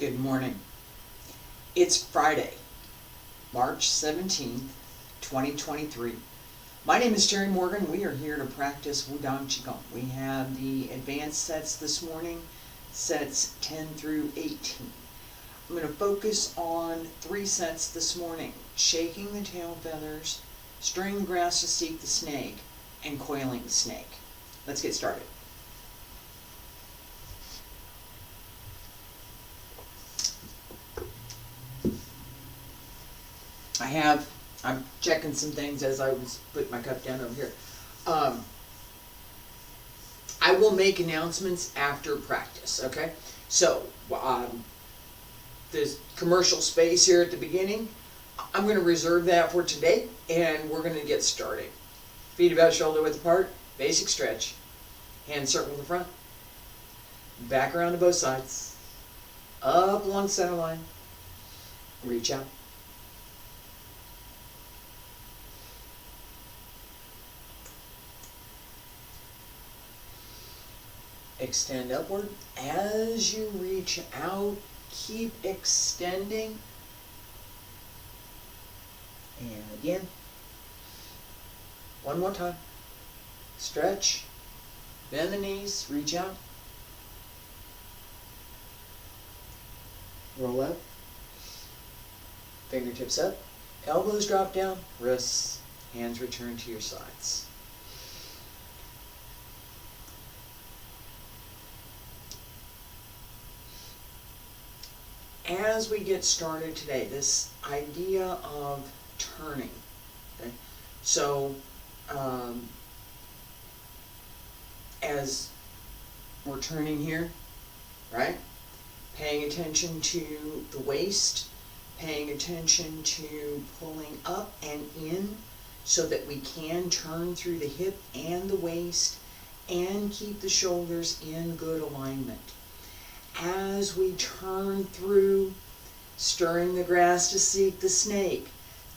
Good morning. It's Friday, March 17th, 2023. My name is Terry Morgan. We are here to practice Wudang Qigong. We have the advanced sets this morning, sets 10 through 18. I'm going to focus on 3 sets this morning: shaking the tail feathers, stirring the grass to seek the snake, and coiling the snake. Let's get started. I'm checking some things as I was putting my cup down over here. I will make announcements after practice, okay? So, this commercial space here at the beginning, I'm going to reserve that for today, and we're going to get started. Feet about shoulder width apart, basic stretch. Hand circle in the front, back around to both sides, up along center line, reach out. Extend upward. As you reach out, keep extending. And again. One more time. Stretch. Bend the knees. Reach out. Roll up. Fingertips up. Elbows drop down. Wrists. Hands return to your sides. As we get started today, this idea of turning, okay? So, as we're turning here, right? Paying attention to the waist, paying attention to pulling up and in so that we can turn through the hip and the waist and keep the shoulders in good alignment. As we turn through, stirring the grass to seek the snake,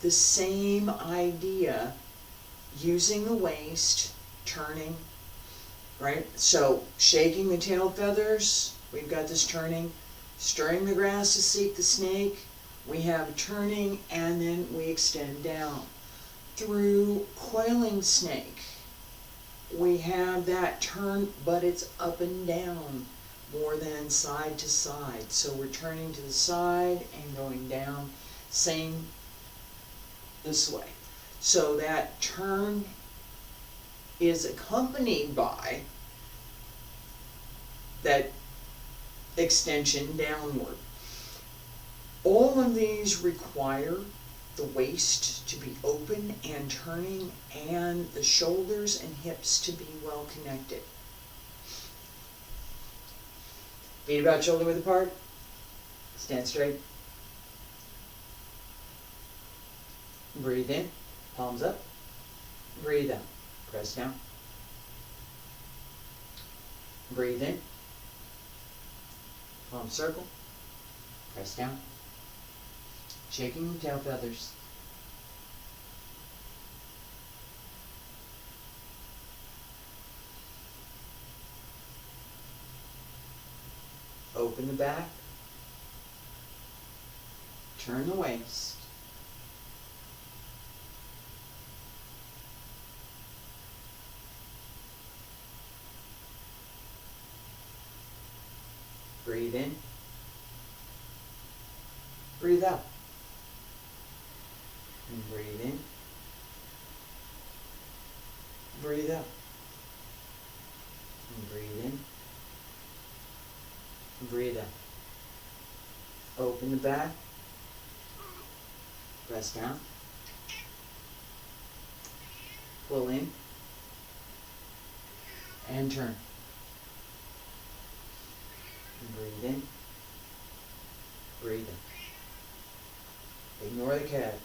the same idea, using the waist, turning, right? So, shaking the tail feathers, we've got this turning, stirring the grass to seek the snake, we have turning, and then we extend down. Through coiling snake, we have that turn, but it's up and down, more than side to side. So we're turning to the side and going down, same this way. So that turn is accompanied by that extension downward. All of these require the waist to be open and turning, and the shoulders and hips to be well connected. Feet about shoulder width apart. Stand straight. Breathe in. Palms up. Breathe out. Press down. Breathe in. Palm circle. Press down. Shaking the tail feathers. Open the back, turn the waist, breathe in, breathe out, and breathe in, breathe out, and breathe in, breathe out. Open the back. Press down. Pull in. And turn. And breathe in. Breathe in. Ignore the cat.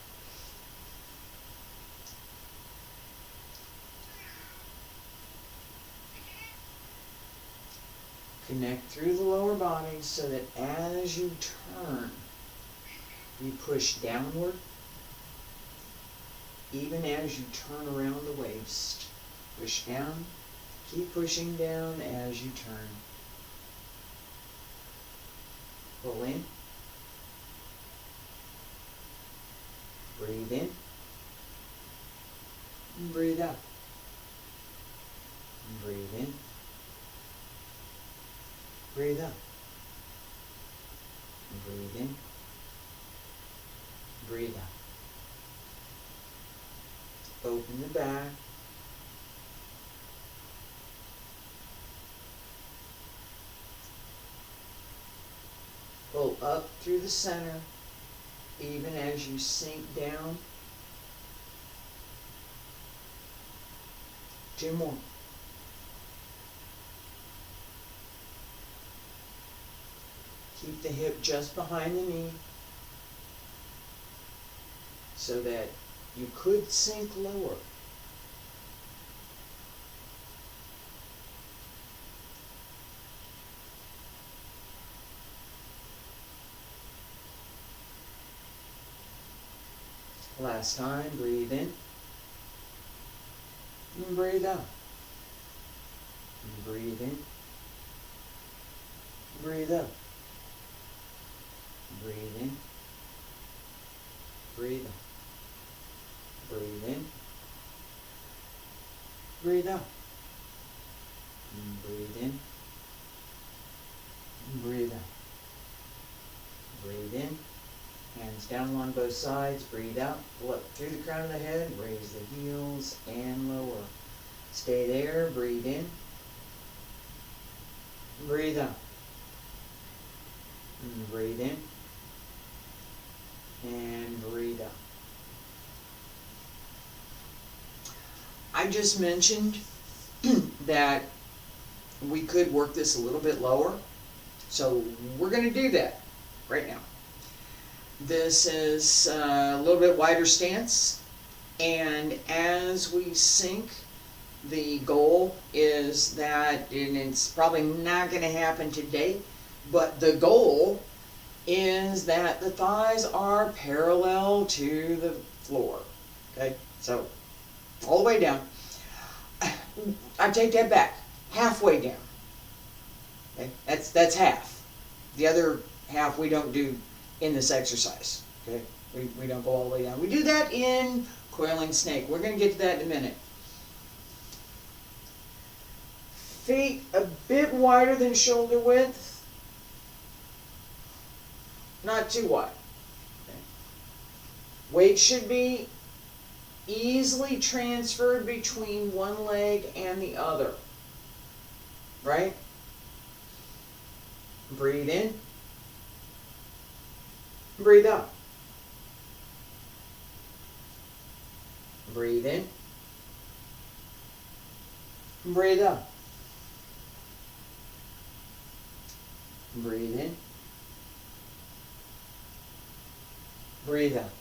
Connect through the lower body so that as you turn, you push downward, even as you turn around the waist. Push down, keep pushing down as you turn. Pull in. Breathe in. And breathe out. And breathe in. Breathe out. And breathe in. Breathe out. Open the back. Pull up through the center, even as you sink down. 2 more. Keep the hip just behind the knee so that you could sink lower. Last time, breathe in. And breathe out. And breathe in. Breathe out. Breathe in. Breathe out. Breathe in. Breathe out. And breathe in. And breathe out. Breathe in. Hands down along both sides. Breathe out. Pull up through the crown of the head. Raise the heels and lower. Stay there. Breathe in. Breathe out. And breathe in. And breathe out. I just mentioned that we could work this a little bit lower. So we're going to do that right now. This is a little bit wider stance, and as we sink, the goal is that, and it's probably not going to happen today, but the goal is that the thighs are parallel to the floor. Okay, so all the way down. I take that back, halfway down. Okay, that's half. The other half we don't do in this exercise. Okay, we don't go all the way down. We do that in Coiling Snake. We're going to get to that in a minute. Feet a bit wider than shoulder width. Not too wide. Okay. Weight should be easily transferred between one leg and the other. Right? Breathe in. Breathe out. Breathe in. Breathe out. Breathe in. Breathe out.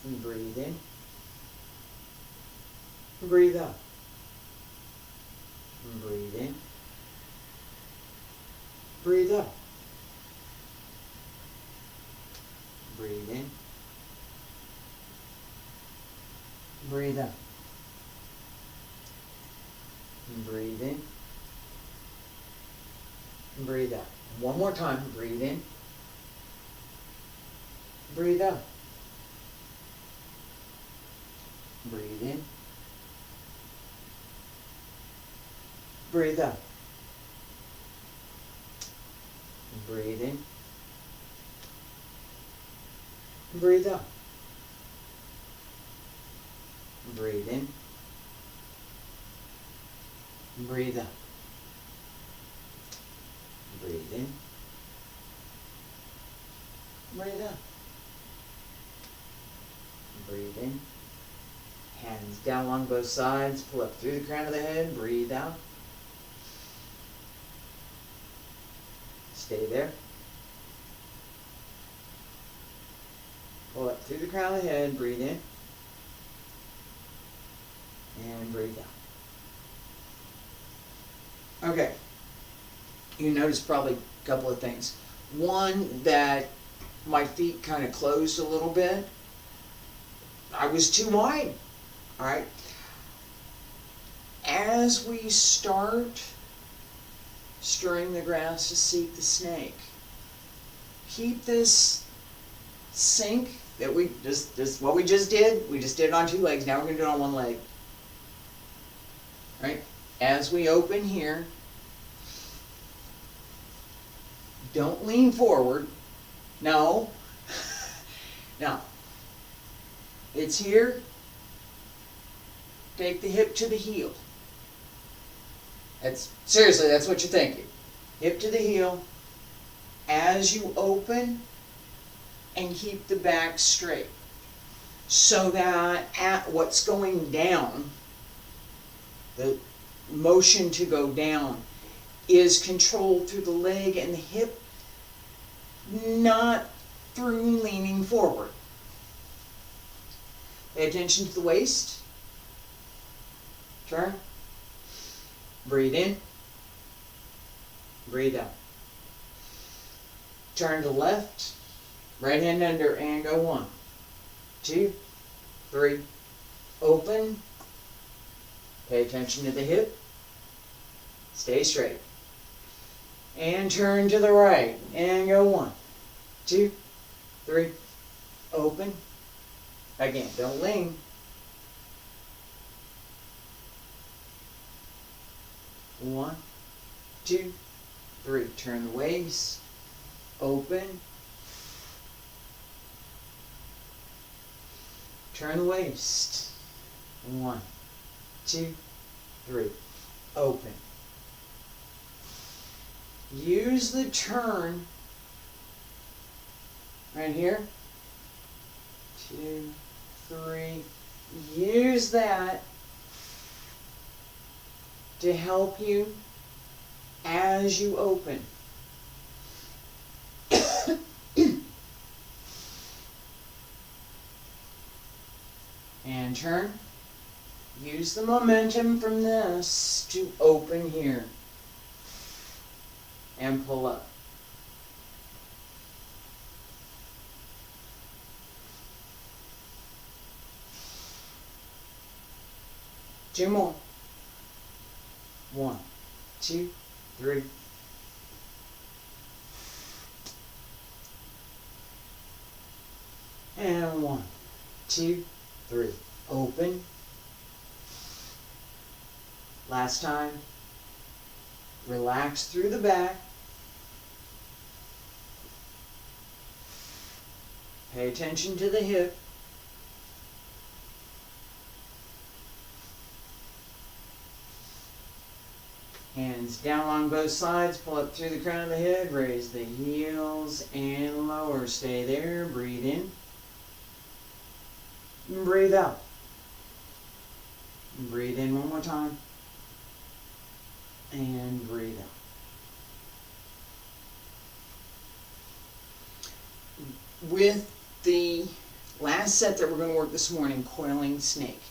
Breathe in. Breathe out. Breathe in. Breathe out. Breathe in. Breathe out. Breathe in. Breathe out. One more time. Breathe in. Breathe out. Breathe in. Breathe out. Breathe in. Breathe out. Breathe in. Breathe out. Breathe in. Breathe out. Breathe in. Hands down along both sides. Pull up through the crown of the head. Breathe out. Stay there. Pull up through the crown of the head. Breathe in. And breathe out. Okay. You notice probably a couple of things. One, that my feet kind of closed a little bit. I was too wide. All right. As we start stirring the grass to seek the snake. Keep this sync that we just what we just did. We just did it on 2 legs. Now we're going to do it on 1 leg. Right? As we open here, don't lean forward. No. No. It's here. Take the hip to the heel. Seriously, that's what you're thinking. Hip to the heel as you open, and keep the back straight. So that at what's going down, the motion to go down is controlled through the leg and the hip, not through leaning forward. Pay attention to the waist. Turn. Breathe in. Breathe out. Turn to left. Right hand under and go 1, 2, 3. Open. Pay attention to the hip. Stay straight. And turn to the right and go 1, 2, 3. Open. Again, don't lean. One, 2, 3. Turn the waist. Open. Turn the waist. 1, 2, 3. Open. Use the turn right here. 2, 3. Use that to help you as you open. And turn. Use the momentum from this to open here. And pull up. Two more. 1, 2, 3. And 1, 2, 3. Open. Last time. Relax through the back. Pay attention to the hip. Hands down on both sides, pull up through the crown of the head, raise the heels and lower. Stay there, breathe in. And breathe out. And breathe in one more time. And breathe out. With the last set that we're going to work this morning, Coiling Snake,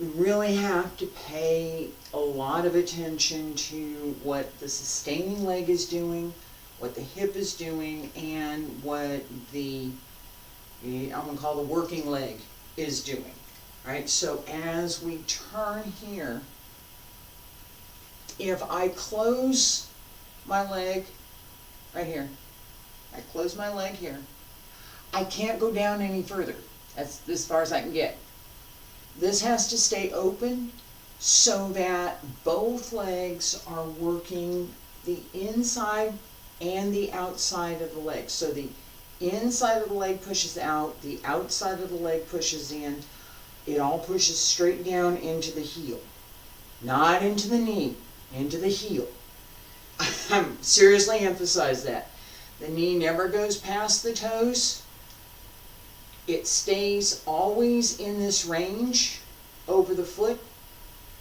we really have to pay a lot of attention to what the sustaining leg is doing, what the hip is doing, and what I'm going to call the working leg is doing. Right? So as we turn here, if I close my leg right here, I close my leg here, I can't go down any further. That's as far as I can get. This has to stay open so that both legs are working the inside and the outside of the leg. So the inside of the leg pushes out, the outside of the leg pushes in. It all pushes straight down into the heel. Not into the knee, into the heel. I'm seriously emphasize that. The knee never goes past the toes. It stays always in this range over the foot.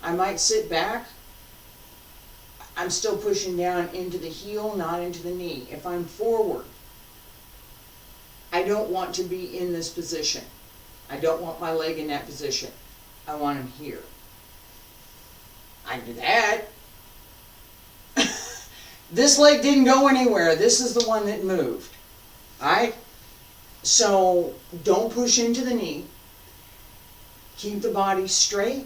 I might sit back. I'm still pushing down into the heel, not into the knee. If I'm forward, I don't want to be in this position. I don't want my leg in that position. I want him here. I can do that. This leg didn't go anywhere. This is the one that moved. Alright? So don't push into the knee. Keep the body straight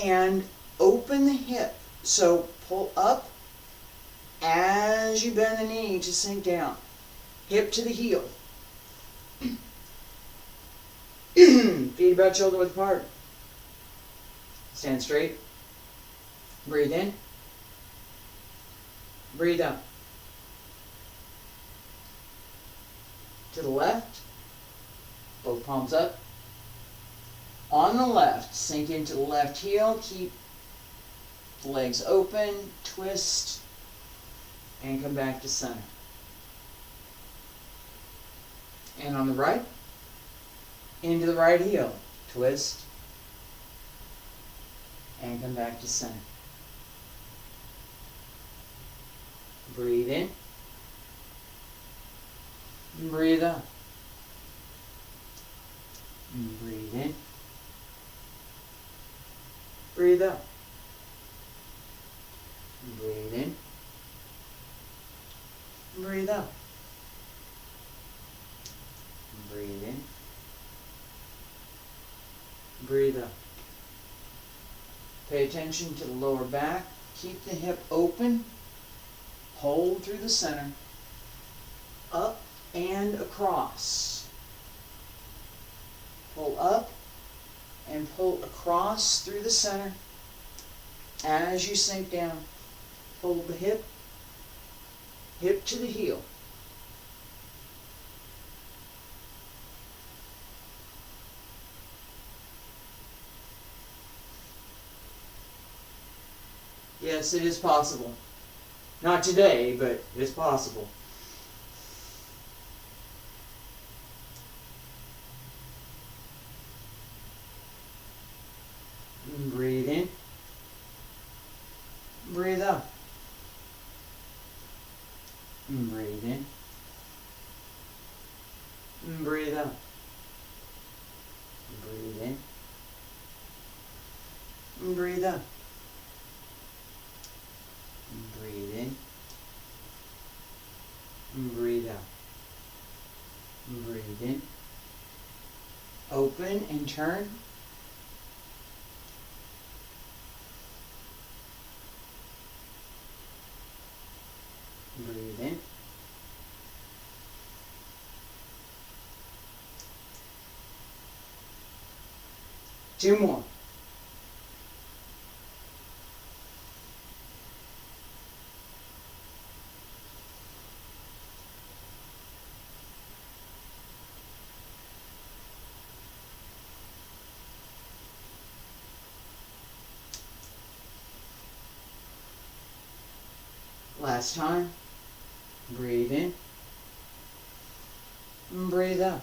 and open the hip. So pull up as you bend the knee to sink down. Hip to the heel. Feet about shoulder width apart. Stand straight. Breathe in. Breathe out. To the left. Both palms up. On the left, sink into the left heel. Keep the legs open. Twist. And come back to center. And on the right, into the right heel. Twist. And come back to center. Breathe in. Breathe out. Breathe in. Breathe out. Breathe in. Breathe out. Breathe in. Breathe out. Pay attention to the lower back. Keep the hip open. Hold through the center. Up and across. Pull up and pull across through the center. As you sink down, hold the hip to the heel. Yes, it is possible. Not today, but it's possible. Breathe in. Breathe out. Breathe in. Breathe out. Breathe in. Breathe out. Breathe in. Breathe out. Breathe in. Open and turn. Breathe in. Two more. Last time. Breathe in. Breathe out.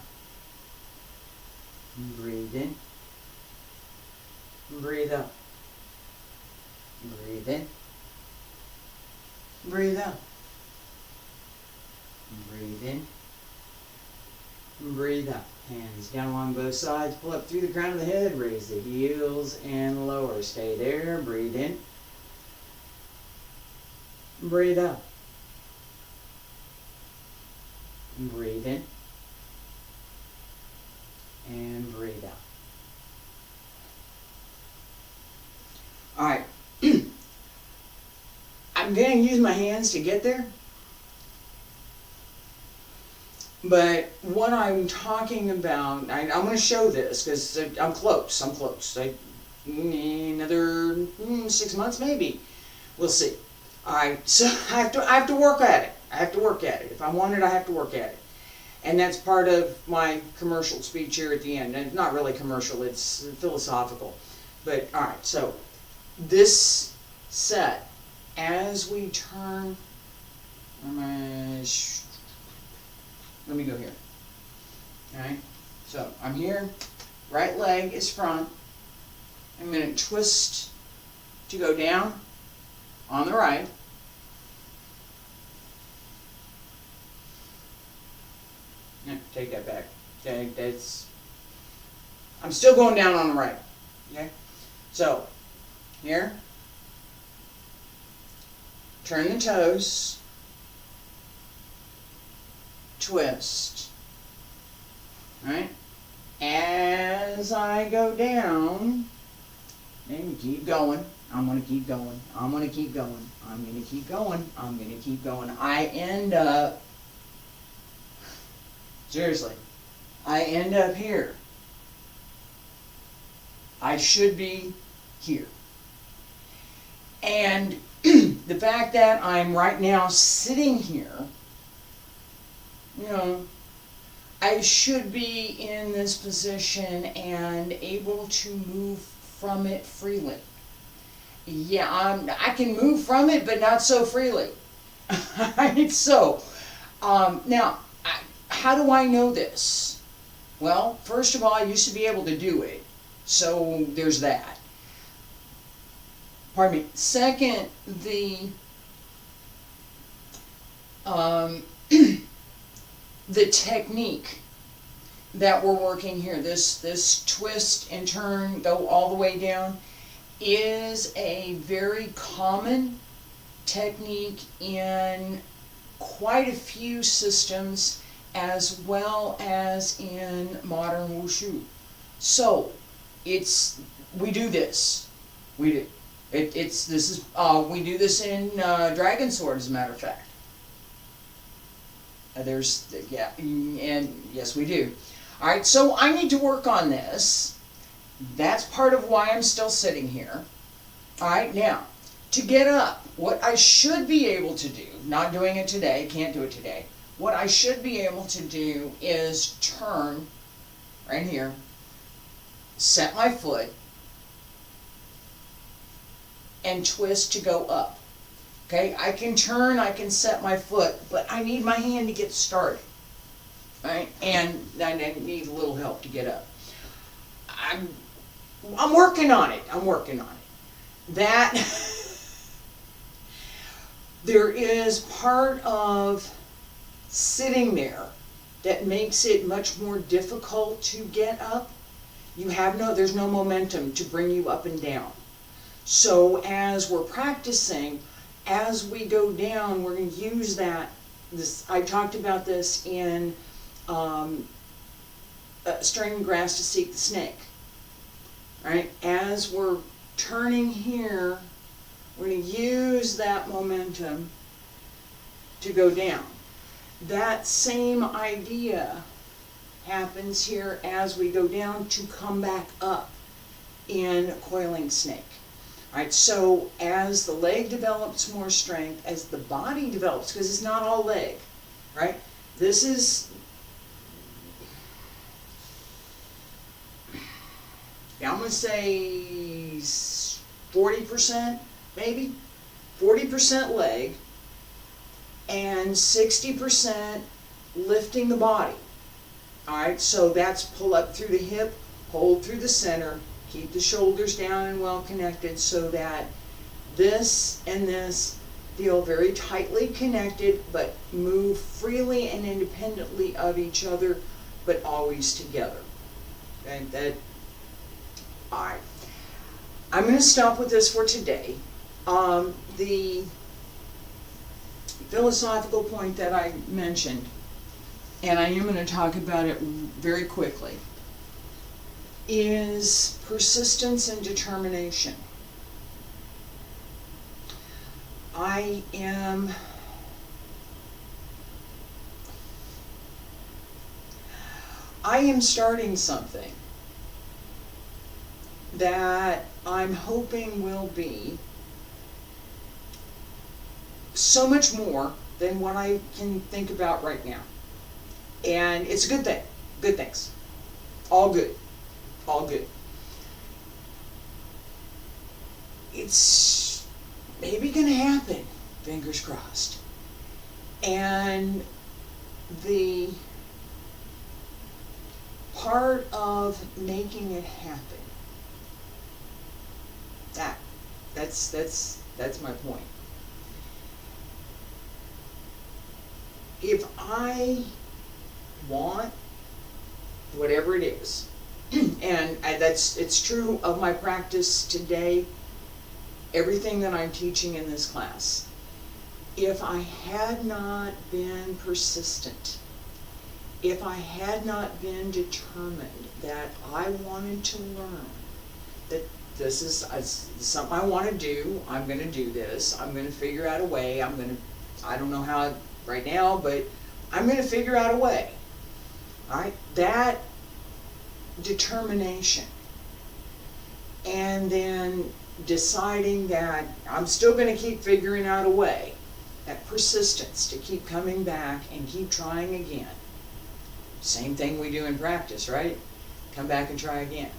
Breathe in. Breathe out. Breathe in. Breathe out. Breathe in. Breathe out. Hands down along both sides. Pull up through the crown of the head. Raise the heels and lower. Stay there. Breathe in. Breathe out. Breathe in. And breathe out. Alright. I'm going to use my hands to get there. But what I'm talking about, I'm going to show this because I'm close. Another 6 months maybe. We'll see. Alright, so I have to work at it. If I want it, I have to work at it. And that's part of my commercial speech here at the end. And it's not really commercial, it's philosophical. But, alright, so this set, as we turn, let me go here. Alright, so I'm here, right leg is front. I'm going to twist to go down on the right. No, take that back. Okay, I'm still going down on the right. Okay, so here, turn the toes, twist. All right, as I go down, and keep going. I'm going to keep going. I'm going to keep going. I'm going to keep going. I'm going to keep going. I end up, seriously, I end up here. I should be here. And the fact that I'm right now sitting here, you know, I should be in this position and able to move from it freely. Yeah, I can move from it, but not so freely. So, now, how do I know this? Well, first of all, I used to be able to do it. So there's that. Pardon me. Second, the the technique that we're working here, this twist and turn, go all the way down, is a very common technique in quite a few systems as well as in modern wushu. So we do this. We do. We do this in Dragon Sword, as a matter of fact. And yes, we do. All right, so I need to work on this. That's part of why I'm still sitting here. All right, now, to get up, what I should be able to do, not doing it today, can't do it today, what I should be able to do is turn right here, set my foot, and twist to go up. Okay, I can turn, I can set my foot, but I need my hand to get started. Right? And I need a little help to get up. I'm working on it. I'm working on it. That there is part of sitting there that makes it much more difficult to get up. There's no momentum to bring you up and down. So as we're practicing, as we go down, we're going to use I talked about this in Straining Grass to Seek the Snake. Right? As we're turning here, we're going to use that momentum to go down. That same idea happens here as we go down to come back up in Coiling Snake. All right, so as the leg develops more strength, as the body develops, because it's not all leg, right? This is, I'm going to say 40%, maybe, 40% leg, and 60% lifting the body. All right, so that's pull up through the hip, hold through the center, keep the shoulders down and well connected so that this and this feel very tightly connected, but move freely and independently of each other, but always together. Okay, all right. I'm going to stop with this for today. The philosophical point that I mentioned, and I am going to talk about it very quickly, is persistence and determination. I am starting something that I'm hoping will be so much more than what I can think about right now. And it's a good thing. Good things. All good. All good. It's maybe going to happen. Fingers crossed. And the part of making it happen, that's my point. If I want whatever it is, and it's true of my practice today, everything that I'm teaching in this class, if I had not been persistent, if I had not been determined that I wanted to learn, that this is something I want to do. I'm going to do this. I'm going to figure out a way. I don't know how right now, but I'm going to figure out a way. All right? That determination. And then deciding that I'm still going to keep figuring out a way. That persistence to keep coming back and keep trying again. Same thing we do in practice, right? Come back and try again.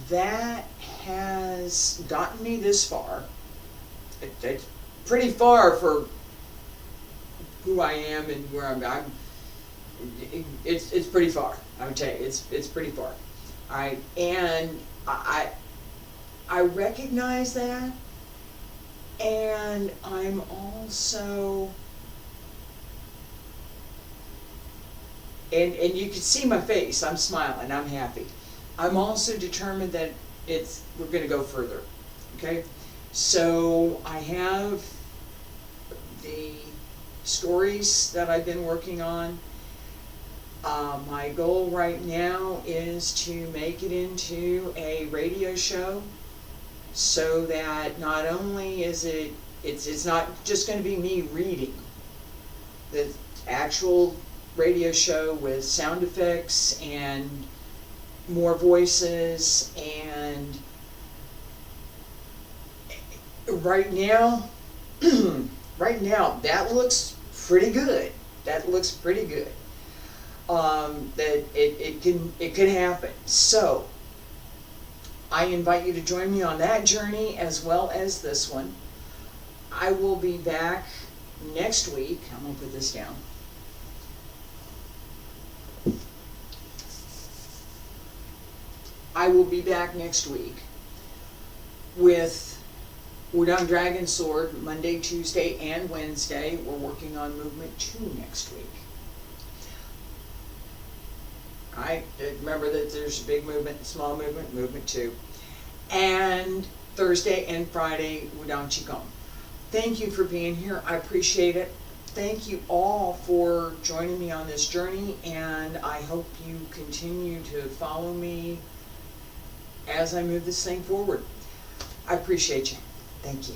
That has gotten me this far. It's pretty far for who I am and where I'm it's pretty far. I would tell you, it's pretty far. I recognize that, and I'm also, and you can see my face, I'm smiling, I'm happy. I'm also determined that we're going to go further. Okay? So I have the stories that I've been working on. My goal right now is to make it into a radio show, so that not only is it's not just going to be me reading, the actual radio show with sound effects and more voices, and right now that looks pretty good. That looks pretty good. That it could happen. So I invite you to join me on that journey as well as this one. I will be back next week. I'm going to put this down. I will be back next week with Wudang Dragon Sword Monday, Tuesday, and Wednesday. We're working on movement 2 next week. Alright, remember that there's a big movement, small movement, movement 2. And Thursday and Friday, Wudang Qigong. Thank you for being here. I appreciate it. Thank you all for joining me on this journey, and I hope you continue to follow me as I move this thing forward. I appreciate you. Thank you.